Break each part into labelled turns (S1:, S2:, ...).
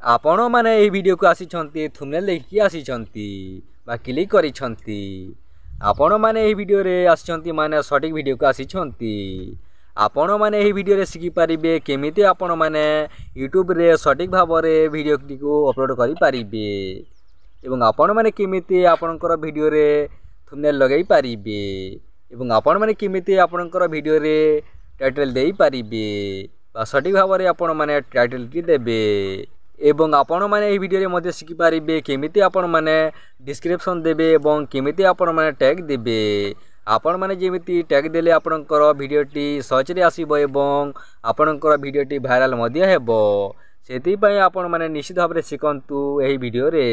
S1: आपण मैंने यही वीडियो को आसी थंबनेल देखिए आसी बा क्लिक करिसंती आपण मैंने यही वीडियो रे आसी माने सटीक वीडियो को आसी आपण मैंने यही वीडियो रे शिखि पारिबे केमिति आपण मैंने यूट्यूब रे सटीक भाव रे वीडियो को अपलोड करि पारिबे एवं आपण मैंने केमिति आपणकर वीडियो रे थंबनेल लगै पारिबे एवं आपण मैंने केमिति आपणकर वीडियो रे टाइटल देई पारिबे बा सटीक भाव रे आपण मैंने टाइटल टी देबे एवं आपण मैंने यही वीडियो रे मध्य शिखि पारिबे केमिति आपण मैंने डिस्क्रिप्शन देबे एवं केमिति आपण मैंने टैग देबे आपण मैंने जेमिति टैग देले आपणकर वीडियोटी सर्च रे आसीबो एवं आपणकर वीडियोटी भाइराल मध्य हेबो सेति पई आपण मैंने निश्चित भाव रे शिखंतु एही वीडियो रे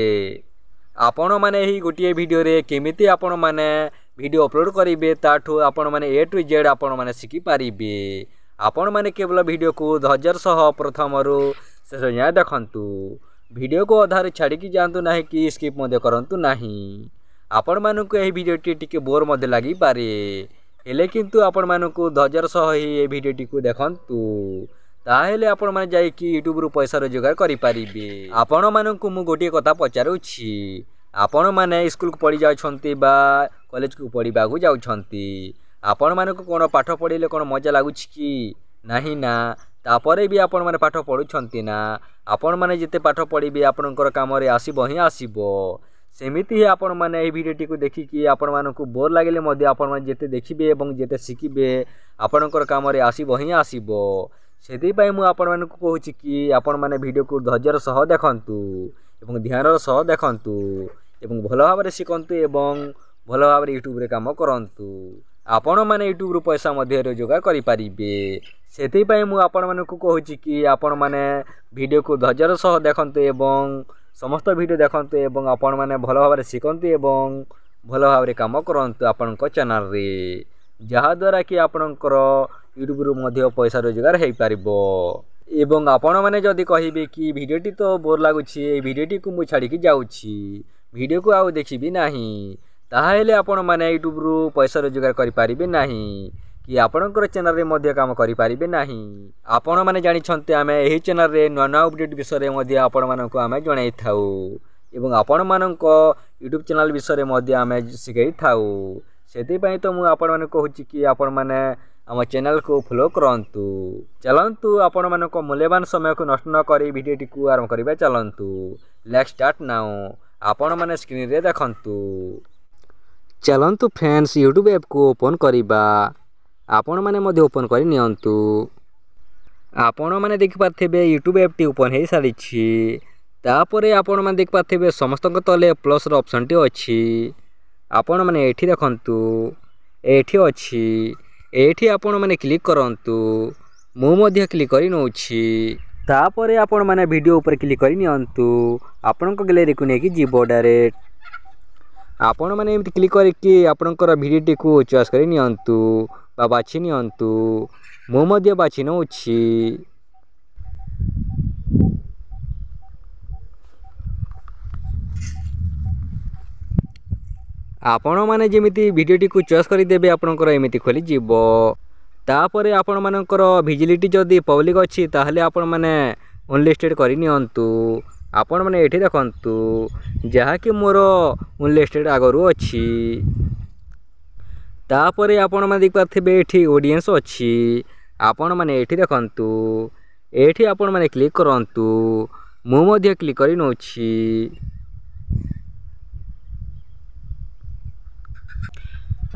S1: आपण मैंने यही गोटे वीडियो रे केमिति आपण मैंने वीडियो अपलोड करिवे ताठू आपण मैंने ए टू जेड आपण मैंने शिखि पारिबे आपण मैंने केवल वीडियो को धैर्य सह प्रथम रु शेष जाए देखंतु वीडियो को अधारे छाड़ी जातु ना कि स्किप मध्य करंतु नाही आपण मानक यही वीडियोटी टिके बोर मध्य लगी पारे हेले किंतु आपण मानक धैर्य सह ही ए वीडियोटी को देखंतु ताहेले आपण माने जाई कि यूट्यूब रु पैसा रोजगार करि पारिबे आपण मानक मु गोटे कथा पचारुछि आपण माने स्कूल को पढ़ी जाउछंती बा कॉलेज को पढ़ीबा को जाउछंती आपण मानक कोन पाठ पढ़िले कोन मजा लागुछि कि नाही ना तापरे भी आपण माने पाठ पढुछंती ना आपण माने जेते पाठ पढ़िबे आपणकर काम रे आसीबो ही आसीबो सेमिति ही आपण माने ए वीडियोटी को देखि कि आपण मानकु बोर लागिले मध्ये आपण माने जेते देखिबे एवं जेते शिखिबे आपणकर काम रे आसीबो ही आसीबो सेति पई मु आपण मानकु कहूछि कि आपण माने वीडियो को धैर्य सह देखंतु एवं ध्यान सह देखंतु एवं भलो भाव रे शिखंतु एवं भलो भाव रे यूट्यूब रे काम करंतु आपण माने यूट्यूब रु पैसा मध्ये रोजगार करि पारिबे सेति पई मु आपण मानकु कहूछि कि आपण माने वीडियो को धैर्य सह देखंतु एवं समस्त वीडियो देखंतु एवं आपण माने भलो भाव रे शिखंतु एवं भलो भाव रे काम करंतु आपणक चैनल रे जहा द्वारा कि आपणकर यूट्यूब रु मध्ये पैसा रोजगार हेई पारिबो एवं आपण माने जदी कहिबे कि वीडियोटी तो बोर लागुछि ए वीडियोटी को मु छाडी कि जाउछि वीडियो को आउ देखिबी नाही ताहेले आपण माने यूट्यूब रु पैसा रोजगार करि पारिबे नाही कि आपणकर चैनल रे मध्ये काम करि पारिबे नाही आपण माने जानि छन्ते आमे एही चैनल रे नवा नवा अपडेट विषय रे मध्ये आपण माननको आमे जणाई थाउ एवं आपण माननको यूट्यूब चैनल विषय रे मध्ये आमे सिखाई थाउ सेति पई तो मु आपण माने कहूछि कि आपण माने हम चैनल को फॉलो करंतु चलंतु आपण मानको मूल्यवान समय को नष्ट न करी वीडियोटी को आरंभ करिबा चलंतु लेट्स स्टार्ट नाउ आपण माने स्क्रीन रे देखंतु चलंतु फ्रेंड्स यूट्यूब ऐप को ओपन करिबा आपण माने मध्ये ओपन करि नियंतु आपण माने देख पाथिबे यूट्यूब ऐप टी ओपन हे सारी छी तापरे आपण माने देख पाथिबे समस्त तले प्लस रो ऑप्शन टी अछि आपण माने एठी देखंतु एठी अछि एठी आपण माने क्लिक करंतु मु मध्ये क्लिक करि नउछि तापरे आपण माने वीडियो ऊपर क्लिक करि नियंतु आपण को गैलरी को नेकी जीवो डायरेक्ट आपण माने एमति क्लिक करके आपणकर वीडियोटी को चॉइस करि नियंतु बा बाछि नियंतु मु मध्ये बाछि नउछि आपण माने जेमिति वीडियोटी को चॉइस करि देबे आपणकर एमिति खोली जीवो तापरे आपण मानकर विजिबिलिटी जदी पब्लिक अछि ताहले आपण माने अनलिस्टेड करि नियंतु आपण माने एठी देखंतु जहा कि मोर अनलिस्टेड आगरु अछि तापरे आपण माने देख पाथिबे एठी ऑडियंस अछि आपण माने एठी देखंतु एठी आपण माने क्लिक करंतु मु मध्ये क्लिक करि नउछि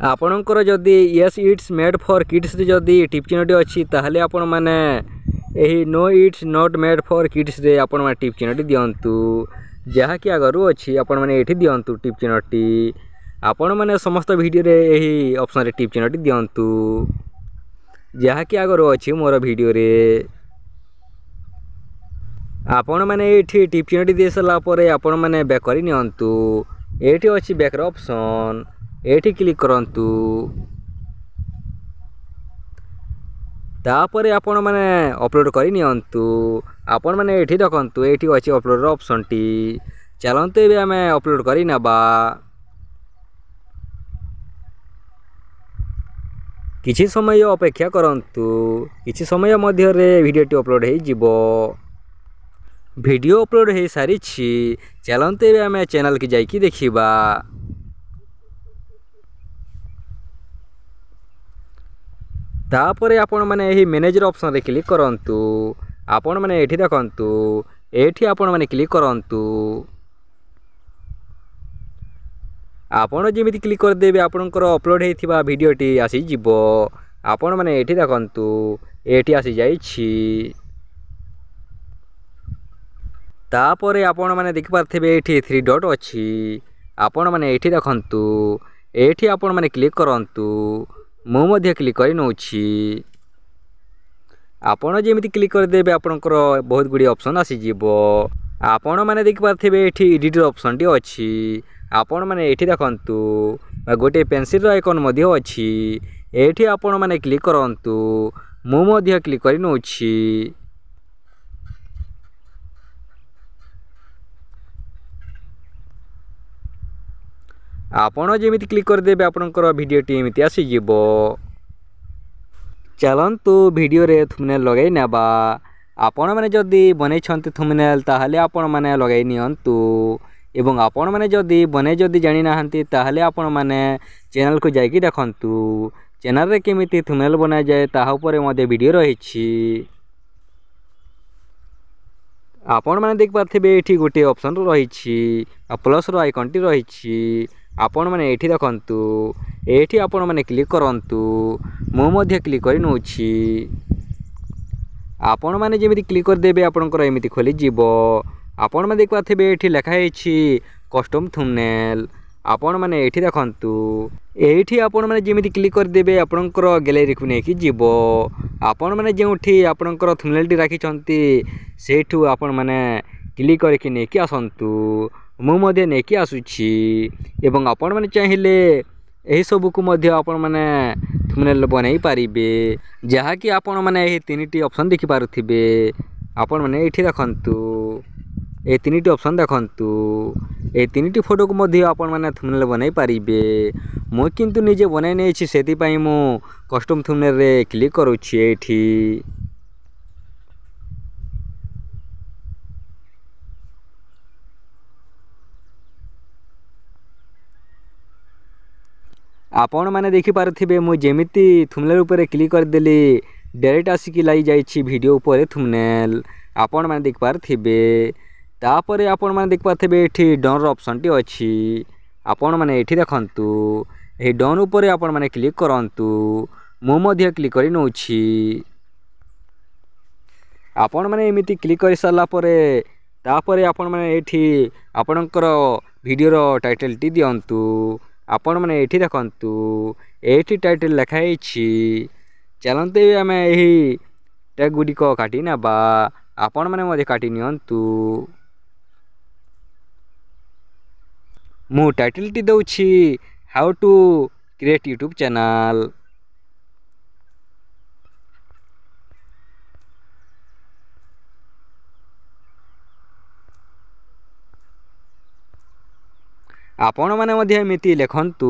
S1: आपणकर जदी yes it's made for kids रे जदी टिप चिन्हटी अछि ताहले आपण माने एही no it's not made for kids रे आपण माने टिप चिन्हटी दियंतु जहा कि आगरु अछि आपण माने एठी दियंतु टिप चिन्हटी आपण माने समस्त वीडियो रे एही ऑप्शन रे टिप चिन्हटी दियंतु जहा कि आगरु अछि मोर वीडियो रे आपण माने एठी टिप चिन्हटी देसला परे आपण माने बैक करि नियंतु एठी अछि बैक रो ऑप्शन एठी क्लिक करंतु तापरे आपण माने अपलोड करि नियंतु आपण माने एठी देखंतु एठी अछि अपलोड रो ऑप्शन टी चलंतु एबे हमें अपलोड करि नबा किछि समय अपेक्षा करंतु किछि समय मध्य रे वीडियोटी अपलोड हे जिवो वीडियो अपलोड हो सारी चलते आम चैनल की जाइए देखा तापर आपण मैंने यही मैनेजर ऑप्शन रे क्लिक करंतु आपण मैंने एठी देखंतु एठी आपण मैंने क्लिक करंतु आपण जेमिति क्लिक कर देबे आपनकर अपलोड हेथिबा वीडियोटी आसी जिवो आपण मैंने एठी देखंतु एठी आसी जाईछि तापर आपण मैंने देख पारथिबे एठी 3 डॉट अछि आपण मैंने एठी देखंतु एठी आपण मैंने क्लिक करंतु मु मध्य क्लिक कर नौछि आपण जेमिति क्लिक कर देबे आपनकर बहुत गुडी ऑप्शन आसी जिवो आपण माने देख पारथिबे एठी एडिटर ऑप्शन टी अछि आपण माने एठी देखंतु गोटे पेंसिल रो आइकन मध्य अछि एठी आपण माने क्लिक करंतु मु मध्य क्लिक कर नौछि आपण जेमिति क्लिक कर देबे आपनकर वीडियोटी एमिति आसी जिवो चलंतु वीडियो रे थंबनेल लगाई नेबा आपण माने जदी बनै छंती थंबनेल ताहाले आपण माने लगाई नियंतु एवं आपण माने जदी बनै जदी जानि नाहंती ताहाले आपण माने चैनल को जाईकी देखंतु चैनल रे केमिति थंबनेल बना जाय ताहा ऊपर मध्ये वीडियो रहिछि आपण माने देख पारथिबे एठी गोटे ऑप्शन रहिछि आ प्लस रो आइकन टी रहिछि आपण माने एठी देखंतु एठी आपण माने क्लिक करंतु मो मध्य क्लिक कर नौछि आपण माने जेमिति क्लिक कर देबे आपनकर एमिति खोली जिवो आपण माने देख पाथिबे एठी लिखा हेछि कस्टम थंबनेल आपण माने एठी देखंतु एठी आपण माने जेमिति क्लिक कर देबे आपनकर गैलरी को नेकी जिवो आपण माने जेउठी आपनकर थंबनेल टी राखी छंती सेठू आपण माने क्लिक करके नेकी आसंतु मु मध्य नेकी आसुछि एवं आपण माने चाहिले एही सब को मध्य आपण माने थंबनेल बनाई पारिबे जहा कि आपण माने एही तीनटी ऑप्शन देखि पारुथिबे आपण माने एठी देखंतु ए तीनटी ऑप्शन देखंतु ए तीनटी फोटो को मध्य आपण माने थंबनेल बनाई पारिबे मु किंतु निजे बनाई नै छि सेति पई मु कस्टम थंबनेल रे क्लिक करूछि एठी आपण माने देखि पारथिबे मु जेमिति थंबनेल ऊपर क्लिक कर देली डायरेक्ट आसिकी लाई जाईछि वीडियो ऊपर थंबनेल आपण माने देख पारथिबे तापरे आपण माने देख पारथिबे एठी डन रो ऑप्शन टी अछि आपण माने एठी देखंतु एही डन ऊपर आपण माने क्लिक करंतु मु मध्य क्लिक करि नौछि आपण माने एमिति क्लिक करि सारला परे तापरे आपण माने एठी आपणकर वीडियो रो टाइटल टी दियंतु आपण माने एठी देखंतु एठी टाइटल लिखा हेछि चलंते आमे एही टैग गुडी को काटी नबा आपण माने मध्ये काटी नियंतु मु टाइटल टी दउछि how to create YouTube channel आपण माने मध्ये एमिति लेखंतु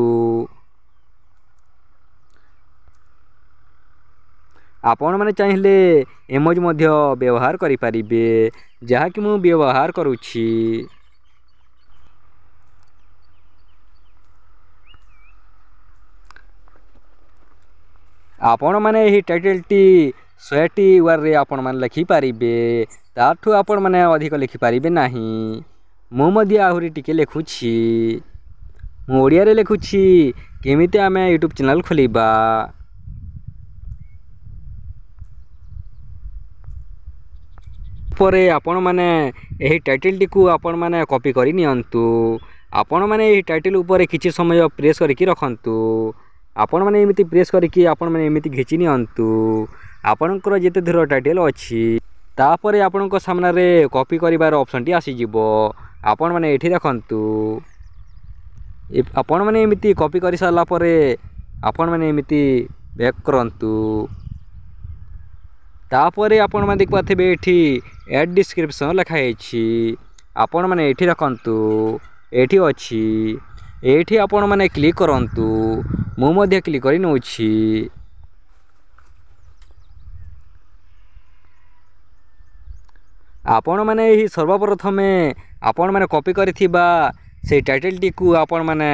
S1: आपण माने चाहिले इमोजी मध्ये व्यवहार करि परिबे जहा कि मु व्यवहार करूछि आपण माने एही टाइटल टी 100टी वर्ड रे आपण माने लिखि परिबे ताठू आपण माने अधिक लिखि परिबे नाही मु मध्ये आहुरी टिके लेखुछि मु ओडिया रे लेखुछि केमिते आमे यूट्यूब चैनल खोलिबा परे आपण माने एही टाइटल टी को आपण माने कॉपी करि नियंतु आपण माने एही टाइटल ऊपर किछि समय प्रेस करके रखंतु आपण माने एमिति प्रेस करके आपण माने एमिति घिचि नियंतु आपणकर जेते धर टाइटल अछि तापरे आपणक सामना रे कॉपी करिवार ऑप्शन टी आसी जिवो आपण माने एठी देखंतु आपण माने एमिति कॉपी करि सारला परे आपण माने एमिति बैक करंतु तापरे आपण माने देख पाथबे एठी ऐड डिस्क्रिप्शन लिखा हेछि आपण माने एठी देखंतु एठी अछि एठी आपण माने क्लिक करंतु मु मध्ये क्लिक करि नउछि आपण माने एही सर्वप्रथमे आपण माने कॉपी करिथिबा से टाइटल को आपण माने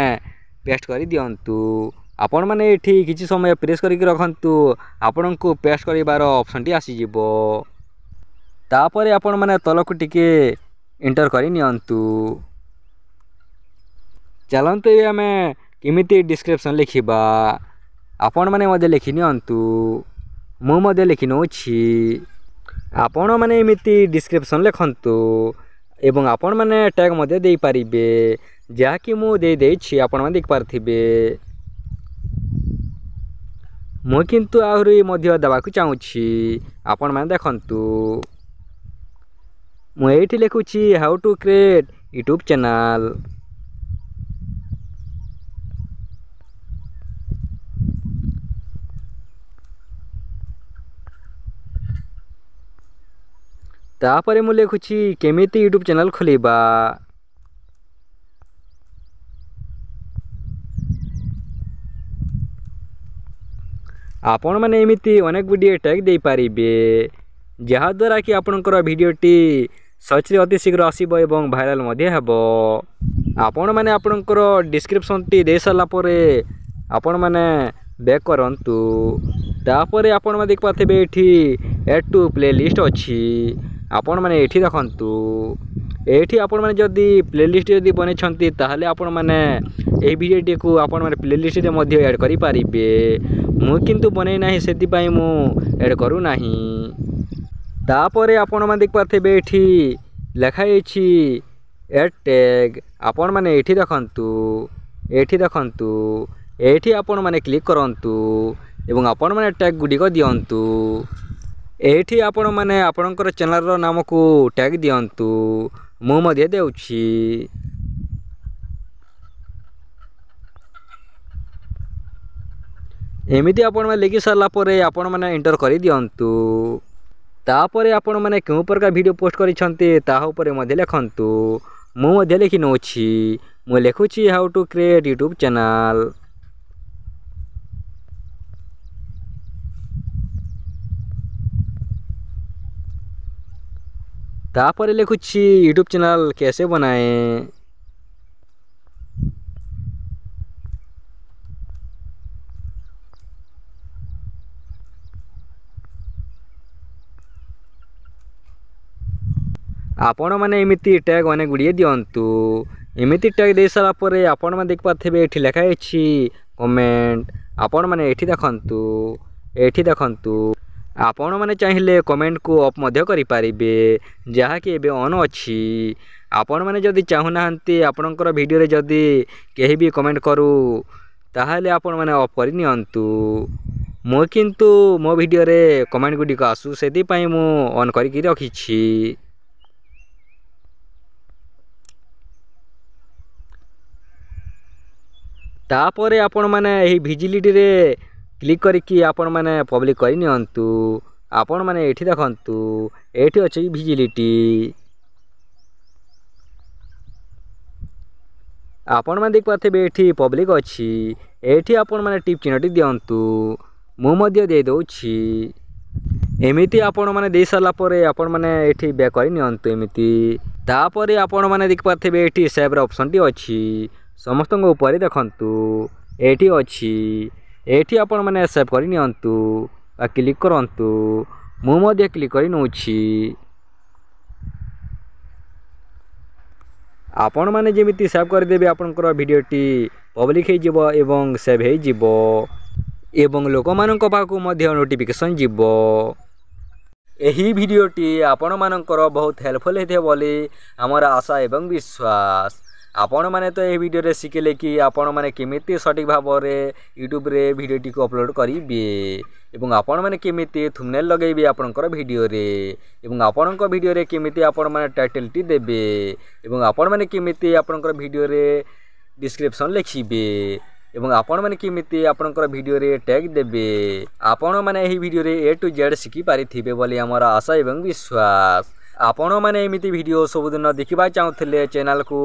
S1: पेस्ट करि दियंतु। आपण माने एठी किछि समय प्रेस करिक रखंतु आपण को पेस्ट करिवार ऑप्शन टी आसी जिवो। तापरे आपण माने तलकु टिके एंटर करि नियंतु। चलंतु ए आमे केमिति डिस्क्रिप्शन लिखिबा आपण माने मध्ये लिखि नियंतु। मु मध्ये लिखि नोछि। आपण माने एमिति डिस्क्रिप्शन लिखंतु एवं आपण माने टैग मध्ये देई पारिबे जा कि मु दे देछि आपण माने देख पारथिबे। मु किंतु आहुरी मध्ये देबाकु चाहूछि आपण माने देखंतु। मु एठी लिखुछि how to create YouTube channel. तापरे मु लिखुछि केमिति यूट्यूब चैनल खोलिबा। आपण माने एमिति अनेक वीडियो टैग दे पारिबे जहा द्वारा कि आपनकर वीडियोटी सर्च रे अति शीघ्र आसीबो एवं वायरल मध्ये हेबो। आपण माने आपनकर डिस्क्रिप्शन टी दे साला परे आपण माने बैक करंतु। तापरे आपण माने देख पाथबे एठी ऐड टू प्लेलिस्ट अछि। आपण माने एठी देखंतु। एठी आपण माने जदी प्लेलिस्ट जदी बने छंती ताहाले आपण माने ए वीडियोटी को आपण माने प्लेलिस्ट रे मध्ये ऐड करि पारिबे। मु किंतु बनै नाही सेति पई मु ऐड करू नाही। तापरे आपण माने देख पाथबे एठी लेखा अछि ऐड टैग। आपण माने एठी देखंतु। एठी देखंतु। एठी आपण माने क्लिक करंतु एवं आपण माने टैग गुडी को दियंतु। एठी आपण माने आपणकर चैनल रो नाम को टैग दियंतु। मु मध्ये देउछि। एमिति आपण माने लिखि सरला परे आपण माने एंटर करि दियंतु। तापरे आपण माने केउ प्रकार वीडियो पोस्ट करि छन्ते ताहा ऊपर मध्ये लेखंतु। मु मध्ये लिखि नोछि। मु लेखुछि how to create YouTube channel. तापरे लिखुछि यूट्यूब चैनल कैसे बनाएं। आपण माने एमिति टैग अनेक गुड़िए दियंतु। एमिति टैग दे सारा परे आपण माने देख पाथबे एठी लेखा अछि कमेंट। आपण माने एठी देखंतु। एठी देखंतु। आपण माने चाहिले कमेंट को अप मध्ये करि पारिबे जहा कि एबे ऑन अछि। आपण माने जदी चाहू नाहंती आपनकर वीडियो रे जदी केही भी कमेंट करू ताहाले आपण माने अप करि नियंतु। मो किंतु मो वीडियो रे कमेंट गुडी को आसु सेति पई मु ऑन करि कि रखिछि। तापरे आपण माने एही विजिबिलिटी रे क्लिक करिकि आपण माने पब्लिक करि नियंतु। आपण माने एठी देखंतु। एठी अछि विजिबिलिटी। आपण माने देख पाथबे एठी पब्लिक अछि। एठी आपण माने टिप चिन्हटी दियंतु। मु मध्ये दे दोछि। एमिति आपण माने दे साला परे आपण माने एठी बैक करि नियंतु एमिति। तापरे आपण माने देख पाथबे एठी सेव रे ऑप्शन टी अछि। समस्त ऊपर देखंतु। एठी अछि। एठी आपण माने सेव करि नियंतु आ क्लिक करंतु। मु मध्ये क्लिक करि नोछि। आपण माने जेमिति सेव कर देबे आपनकर वीडियोटी पब्लिक हे जिवो एवं सेव हे जिवो एवं लोक मानक पाखु मध्ये नोटिफिकेशन जिवो। एही वीडियोटी आपण मानकर बहुत हेल्पफुल हेथे बोली हमर आशा एवं विश्वास। आपण माने तो ए वीडियो रे सिखले कि आपण माने केमिति सटीक भाव रे यूट्यूब रे वीडियोटी को अपलोड करिबे एवं आपण माने केमिति थंबनेल लगेबे आपनकर वीडियो रे एवं आपनकर वीडियो रे केमिति आपण माने टाइटल टी देबे एवं आपण माने केमिति आपनकर वीडियो रे डिस्क्रिप्शन लिखिबे एवं आपण माने केमिति आपनकर वीडियो रे टैग देबे। आपण माने एही वीडियो रे ए टू जेड सिखि पारिथिबे बोली हमर आशा एवं विश्वास। आपण माने एमिति वीडियो सबुदिन देखिबा चाहुथिले चैनल को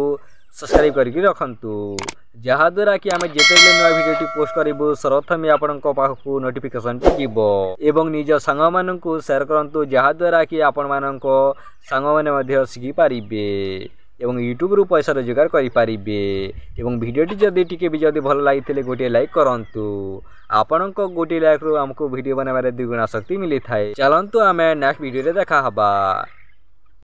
S1: सब्सक्राइब करके रखंतु जहाद्वारा कि आम जितेबले नुआ भिडियोटी पोस्ट करूँ सर्वप्रथमे आपण पाखक नोटिफिकेशन जीव एवं निज सांग मानू सेयार करूँ जहाद्वारा कि आपण मान सांग मैंने शिखिपारे एवं यूट्यूब रु पैसा रोजगार करें एवं भिडियोटी जदि टिके भी जदि भल लगी गोटे लाइक करंतु आपण गोटे लाइक रु आमको वीडियो बनावे 2 गुणा शक्ति मिली थाए। चलंतु आमे नेक्स्ट वीडियो रे देखा हबा।